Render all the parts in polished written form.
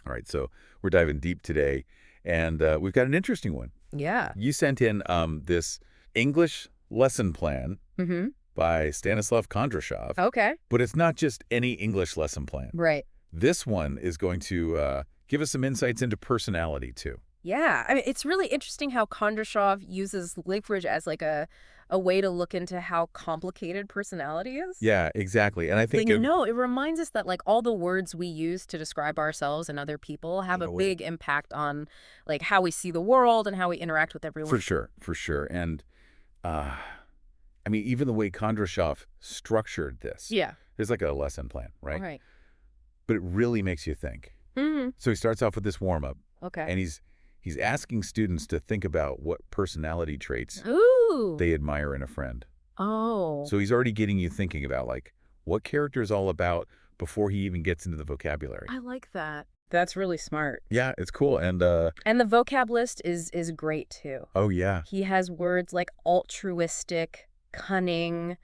All right, so we're diving deep today, and we've got an interesting one. Yeah. You sent in this English lesson plan Mm-hmm. by Stanislav Kondrashov, Okay. but it's not just any English lesson plan. Right. This one is going to give us some insights into personality, too. Yeah. I mean, it's really interesting how Kondrashov uses language as like a way to look into how complicated personality is. Yeah, exactly. And I think It reminds us that like all the words we use to describe ourselves and other people have a big impact on like how we see the world and how we interact with everyone. For sure. And I mean, even the way Kondrashov structured this. Yeah. There's like a lesson plan, right? Right. But it really makes you think. Mm-hmm. So he starts off with this warm-up. Okay. And he's asking students to think about what personality traits Ooh. they admire in a friend. Oh. So he's already getting you thinking about, like, what character is all about before he even gets into the vocabulary. I like that. That's really smart. Yeah, it's cool. And the vocab list is great, too. oh, yeah. He has words like altruistic, cunning,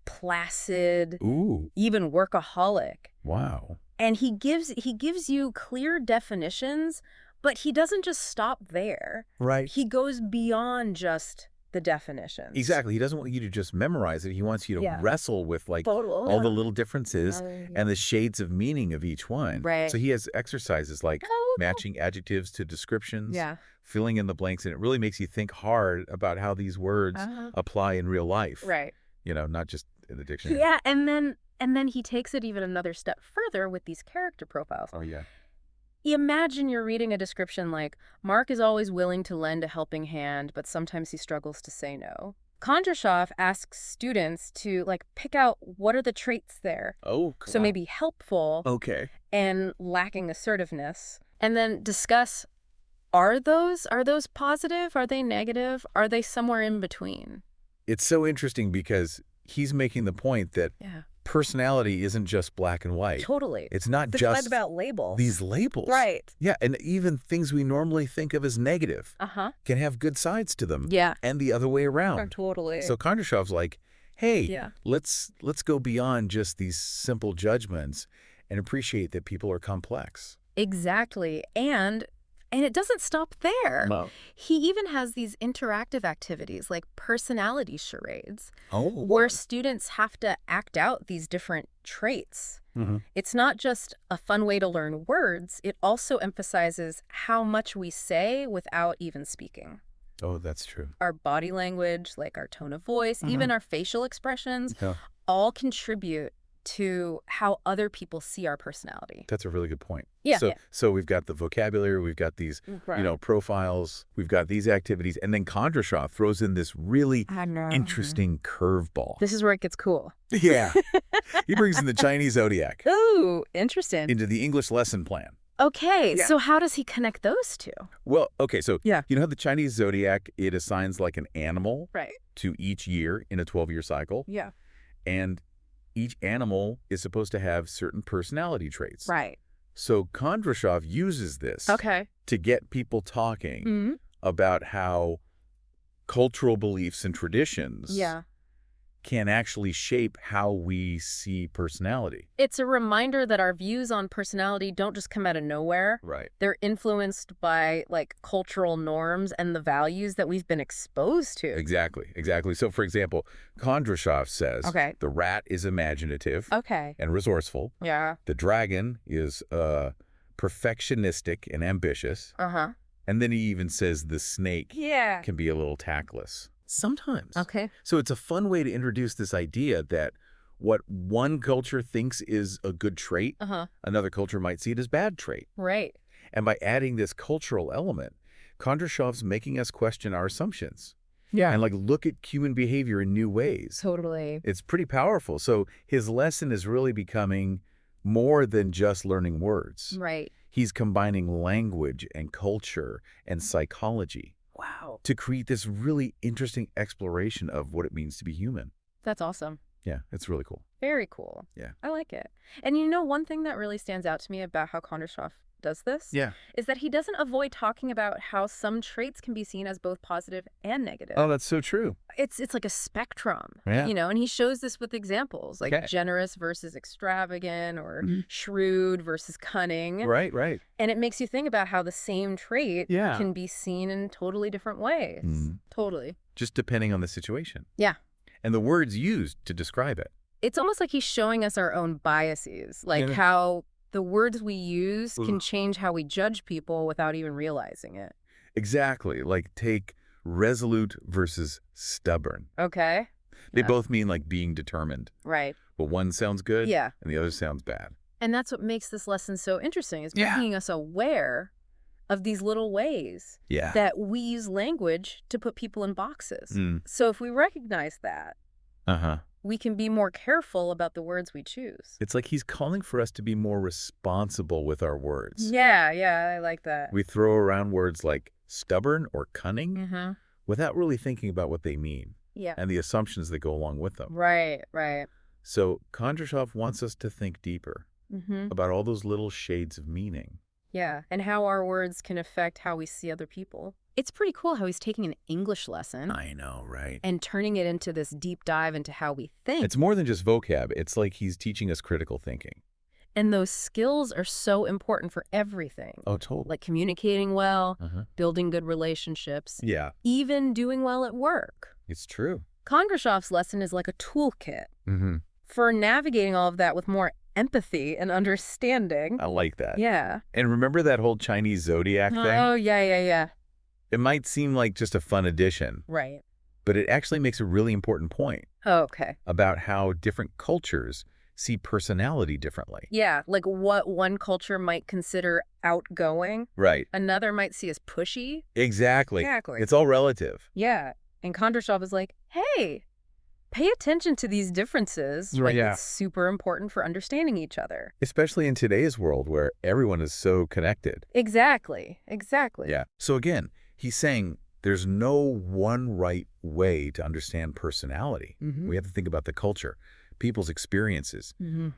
placid, Ooh, even workaholic. wow. And he gives you clear definitions, but he doesn't just stop there. Right. He goes beyond just the definitions. Exactly. He doesn't want you to just memorize it. He wants you to wrestle with, like, all the little differences and the shades of meaning of each one. Right. So he has exercises like matching adjectives to descriptions, Yeah. filling in the blanks, and it really makes you think hard about how these words apply in real life. Right. You know, not just in the dictionary. Yeah, and then he takes it even another step further with these character profiles. Oh, yeah. Imagine you're reading a description like, Mark is always willing to lend a helping hand, but sometimes he struggles to say no. Kondrashov asks students to, like, pick out what are the traits there. Oh, So maybe helpful okay. and lacking assertiveness. And then discuss, are those positive? Are they negative? Are they somewhere in between? It's so interesting because he's making the point that personality isn't just black and white. Totally. It's not It's just about labels. these labels. Right. Yeah, and even things we normally think of as negative can have good sides to them. Yeah. And the other way around. Totally. So Kondrashov's like, hey, Yeah. let's go beyond just these simple judgments and appreciate that people are complex. Exactly. And it doesn't stop there. No. He even has these interactive activities like personality charades, Oh. where students have to act out these different traits. Mm-hmm. It's not just a fun way to learn words, it also emphasizes how much we say without even speaking. Oh, that's true. Our body language, like our tone of voice, even our facial expressions, all contribute to how other people see our personality. That's a really good point. Yeah. So we've got the vocabulary, we've got these, profiles, we've got these activities, and then Kondrashov throws in this really interesting curveball. This is where it gets cool. Yeah. He brings in the Chinese zodiac Ooh, interesting. into the English lesson plan. Okay, so how does he connect those two? Well, okay, so Yeah. you know how the Chinese zodiac, it assigns like an animal Right. to each year in a 12-year cycle, Yeah. and each animal is supposed to have certain personality traits. Right. So Kondrashov uses this Okay. to get people talking Mm-hmm. about how cultural beliefs and traditions can actually shape how we see personality. It's a reminder that our views on personality don't just come out of nowhere. Right. They're influenced by like cultural norms and the values that we've been exposed to. Exactly. So, for example, Kondrashov says the rat is imaginative and resourceful. Yeah. The dragon is perfectionistic and ambitious. And then he even says the snake can be a little tactless. Sometimes. Okay. So it's a fun way to introduce this idea that what one culture thinks is a good trait, another culture might see it as bad trait. Right. And by adding this cultural element, Kondrashov's making us question our assumptions. Yeah. And like look at human behavior in new ways. Totally. It's pretty powerful. So his lesson is really becoming more than just learning words. Right. He's combining language and culture and psychology. Wow. To create this really interesting exploration of what it means to be human. That's awesome. Yeah, it's really cool. Very cool. Yeah. I like it. And one thing that really stands out to me about how Kondrashov does this is that he doesn't avoid talking about how some traits can be seen as both positive and negative. Oh, that's so true. It's like a spectrum, Yeah. and he shows this with examples like generous versus extravagant or shrewd versus cunning. Right, right. And it makes you think about how the same trait can be seen in totally different ways. Totally. Just depending on the situation. Yeah. And the words used to describe it. It's almost like he's showing us our own biases, like how the words we use can change how we judge people without even realizing it. Exactly. Like take resolute versus stubborn. Okay. They both mean like being determined. Right. But one sounds good and the other sounds bad. And that's what makes this lesson so interesting, is making us aware of these little ways that we use language to put people in boxes. So if we recognize that, we can be more careful about the words we choose. It's like he's calling for us to be more responsible with our words. Yeah, I like that. We throw around words like stubborn or cunning without really thinking about what they mean and the assumptions that go along with them. Right. So Kondrashov wants us to think deeper about all those little shades of meaning. Yeah, and how our words can affect how we see other people. It's pretty cool how he's taking an English lesson. I know, right? And turning it into this deep dive into how we think. It's more than just vocab. It's like he's teaching us critical thinking. And those skills are so important for everything. Oh, totally. Like communicating well, building good relationships. Yeah. Even doing well at work. It's true. Kondrashov's lesson is like a toolkit for navigating all of that with more empathy and understanding. I like that. Yeah. And remember that whole Chinese zodiac thing? Oh, yeah. It might seem like just a fun addition. Right. But it actually makes a really important point. Oh, okay. About how different cultures see personality differently. Yeah, like what one culture might consider outgoing. Right. Another might see as pushy. Exactly. It's all relative. Yeah. And Kondrashov is like, hey, pay attention to these differences. Right. It's super important for understanding each other. Especially in today's world where everyone is so connected. Exactly. Yeah. So again, he's saying there's no one right way to understand personality. We have to think about the culture, people's experiences,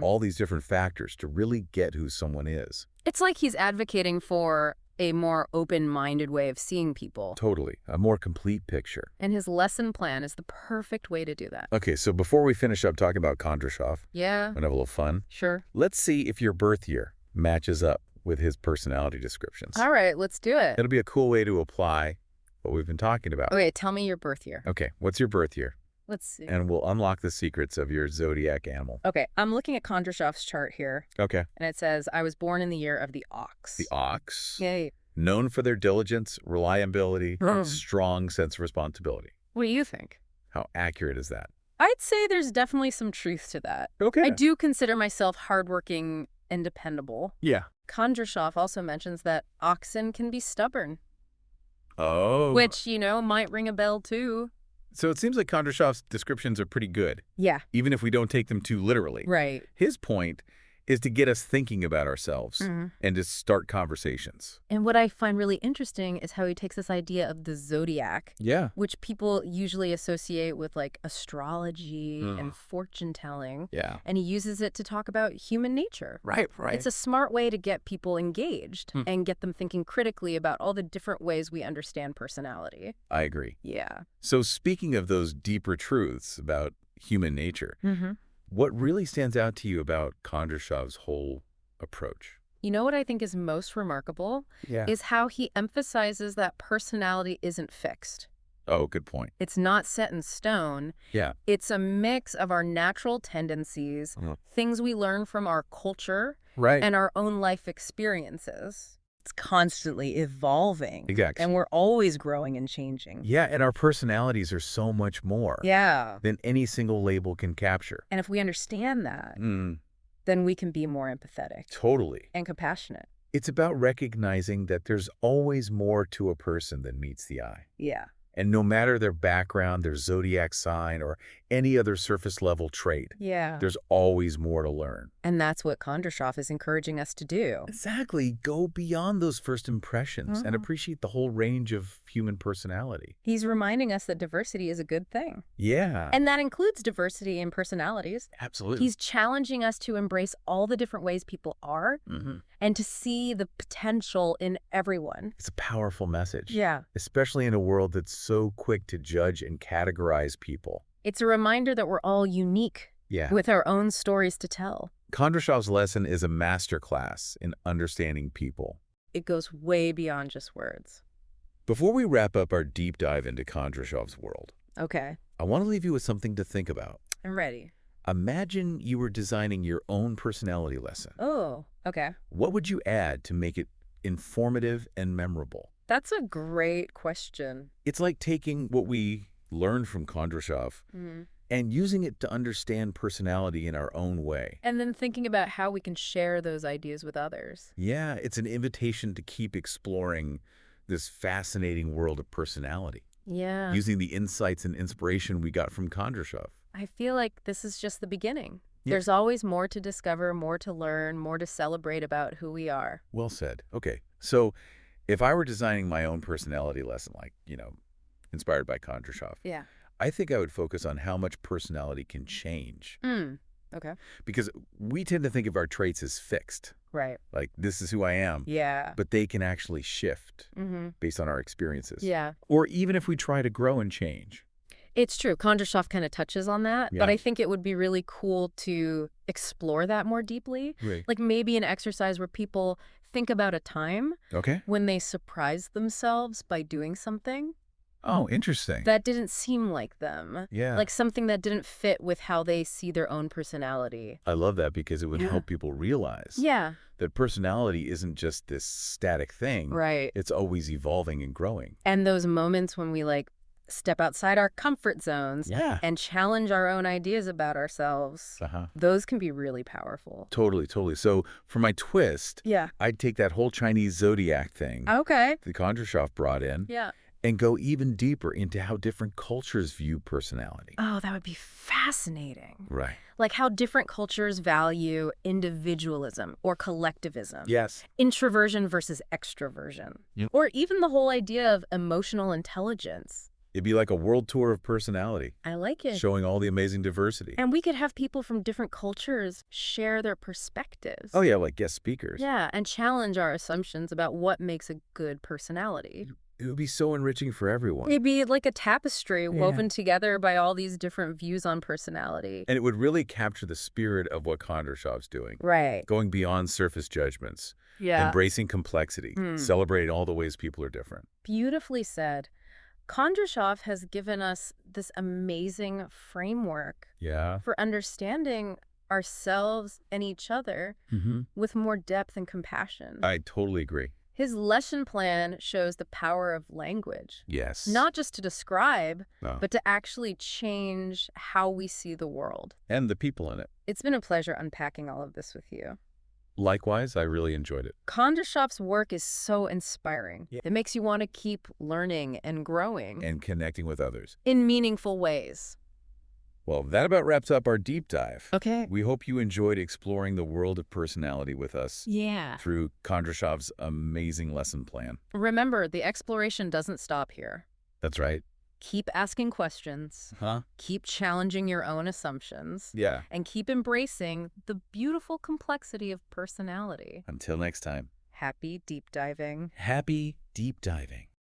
all these different factors to really get who someone is. It's like he's advocating for a more open-minded way of seeing people. Totally. A more complete picture. And his lesson plan is the perfect way to do that. Okay, so before we finish up talking about Kondrashov, yeah, we're gonna have a little fun. Sure. Let's see if your birth year matches up with his personality descriptions. All right, let's do it. It'll be a cool way to apply what we've been talking about. Okay, tell me your birth year. Okay, what's your birth year? Let's see. And we'll unlock the secrets of your zodiac animal. Okay, I'm looking at Kondrashov's chart here. Okay. And it says, I was born in the year of the ox. The ox? Yay. Known for their diligence, reliability, and strong sense of responsibility. What do you think? How accurate is that? I'd say there's definitely some truth to that. Okay. I do consider myself hardworking and dependable. Yeah. Kondrashov also mentions that oxen can be stubborn. Oh. Which, might ring a bell too. So it seems like Kondrashov's descriptions are pretty good. Yeah. Even if we don't take them too literally. Right. His point is to get us thinking about ourselves and to start conversations. And what I find really interesting is how he takes this idea of the zodiac, which people usually associate with like astrology and fortune telling, and he uses it to talk about human nature. Right. It's a smart way to get people engaged and get them thinking critically about all the different ways we understand personality. I agree. Yeah. So speaking of those deeper truths about human nature, what really stands out to you about Kondrashov's whole approach? You know what I think is most remarkable? Is how he emphasizes that personality isn't fixed. Oh, good point. It's not set in stone. Yeah. It's a mix of our natural tendencies, things we learn from our culture, and our own life experiences. It's constantly evolving. Exactly. And we're always growing and changing. Yeah, and our personalities are so much more than any single label can capture. And if we understand that, then we can be more empathetic. Totally. And compassionate. It's about recognizing that there's always more to a person than meets the eye. Yeah. And no matter their background, their zodiac sign, or any other surface level trait, there's always more to learn. And that's what Kondrashov is encouraging us to do. Exactly. Go beyond those first impressions and appreciate the whole range of human personality. He's reminding us that diversity is a good thing. Yeah. And that includes diversity in personalities. Absolutely. He's challenging us to embrace all the different ways people are and to see the potential in everyone. It's a powerful message. Yeah. Especially in a world that's so quick to judge and categorize people. It's a reminder that we're all unique with our own stories to tell. Kondrashov's lesson is a masterclass in understanding people. It goes way beyond just words. Before we wrap up our deep dive into Kondrashov's world, Okay. I want to leave you with something to think about. I'm ready. Imagine you were designing your own personality lesson. Oh, okay. What would you add to make it informative and memorable? That's a great question. It's like taking what we learned from Kondrashov and using it to understand personality in our own way. And then thinking about how we can share those ideas with others. Yeah, it's an invitation to keep exploring this fascinating world of personality. Yeah. Using the insights and inspiration we got from Kondrashov. I feel like this is just the beginning. Yeah. There's always more to discover, more to learn, more to celebrate about who we are. Well said. Okay, so if I were designing my own personality lesson, like, inspired by Kondrashov, Yeah. I think I would focus on how much personality can change. Okay. Because we tend to think of our traits as fixed. Right. Like, this is who I am. Yeah. But they can actually shift based on our experiences. Yeah. Or even if we try to grow and change. It's true. Kondrashov kind of touches on that, but I think it would be really cool to explore that more deeply. Right. Like maybe an exercise where people think about a time when they surprised themselves by doing something Oh, interesting. that didn't seem like them. Yeah. Like something that didn't fit with how they see their own personality. I love that because it would help people realize that personality isn't just this static thing. Right. It's always evolving and growing. And those moments when we step outside our comfort zones and challenge our own ideas about ourselves, those can be really powerful. Totally, totally. So for my twist, I'd take that whole Chinese zodiac thing Okay. that Kondrashov brought in and go even deeper into how different cultures view personality. Oh, that would be fascinating. Right. Like how different cultures value individualism or collectivism. Yes. Introversion versus extroversion. Or even the whole idea of emotional intelligence. It'd be like a world tour of personality. I like it. Showing all the amazing diversity. And we could have people from different cultures share their perspectives. Oh, yeah, like guest speakers. Yeah, and challenge our assumptions about what makes a good personality. It would be so enriching for everyone. It'd be like a tapestry woven together by all these different views on personality. And it would really capture the spirit of what Kondrashov's doing. Right. Going beyond surface judgments. Yeah. Embracing complexity. Celebrating all the ways people are different. Beautifully said. Kondrashov has given us this amazing framework for understanding ourselves and each other with more depth and compassion. I totally agree. His lesson plan shows the power of language. Yes. Not just to describe, but to actually change how we see the world. And the people in it. It's been a pleasure unpacking all of this with you. Likewise, I really enjoyed it. Kondrashov's work is so inspiring. It makes you want to keep learning and growing. And connecting with others. In meaningful ways. Well, that about wraps up our deep dive. Okay. We hope you enjoyed exploring the world of personality with us. Yeah. Through Kondrashov's amazing lesson plan. Remember, the exploration doesn't stop here. That's right. Keep asking questions. Keep challenging your own assumptions. Yeah. And keep embracing the beautiful complexity of personality. Until next time. Happy deep diving. Happy deep diving.